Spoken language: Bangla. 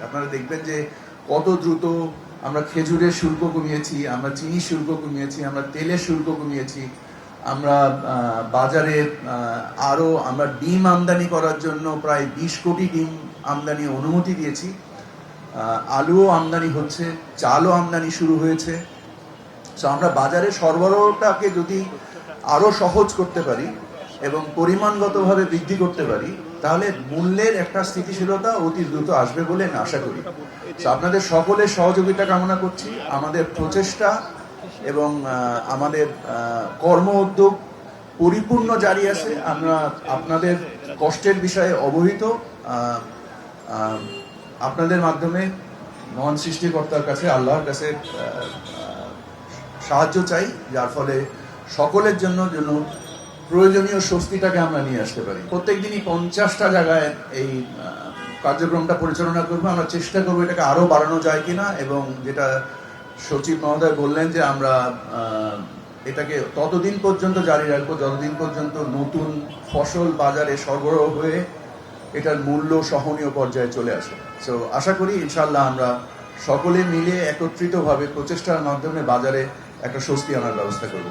আপনারা দেখবেন যে কত দ্রুত আমরা খেজুরের শুল্ক কমিয়েছি, আমরা চিনি শুল্ক কমিয়েছি, আমরা তেলের শুল্ক কমিয়েছি, আমরা বাজারে আরো আমরা ডিম আমদানি করার জন্য প্রায় 20 কোটি ডিম আমদানি অনুমতি দিয়েছি। আলুও আমদানি হচ্ছে, চালও আমদানি শুরু হয়েছে। তো আমরা বাজারে সরবরাহটাকে যদি আরো সহজ করতে পারি এবং পরিমাণগতভাবে বৃদ্ধি করতে পারি, তাহলে মূল্যের একটা স্থিতিশীলতা অতি দ্রুত আসবে বলে আমি আশা করি। আপনাদের সকলের সহযোগিতা কামনা করছি। আমাদের প্রচেষ্টা এবং আমাদের কর্ম উদ্যোগ পরিপূর্ণ জারি আছে। আমরা আপনাদের কষ্টের বিষয়ে অবহিত। আপনাদের মাধ্যমে মহান সৃষ্টিকর্তার কাছে, আল্লাহর কাছে সাহায্য চাই, যার ফলে সকলের জন্য প্রয়োজনীয় স্বস্তিটাকে আমরা নিয়ে আসতে পারি। প্রত্যেক দিনই 50টা জায়গায় এই কার্যক্রমটা পরিচালনা করবো। আমরা চেষ্টা করবো এটাকে আরো বাড়ানো যায় কিনা, এবং যেটা সচিব মহোদয় বললেন যে আমরা এটাকে ততদিন পর্যন্ত জারি রাখবো যতদিন পর্যন্ত নতুন ফসল বাজারে সরবরাহ হয়ে এটার মূল্য সহনীয় পর্যায়ে চলে আসে। সো আশা করি ইনশাআল্লাহ আমরা সকলে মিলে একত্রিতভাবে প্রচেষ্টার মাধ্যমে বাজারে একটা স্বস্তি আনার ব্যবস্থা করব।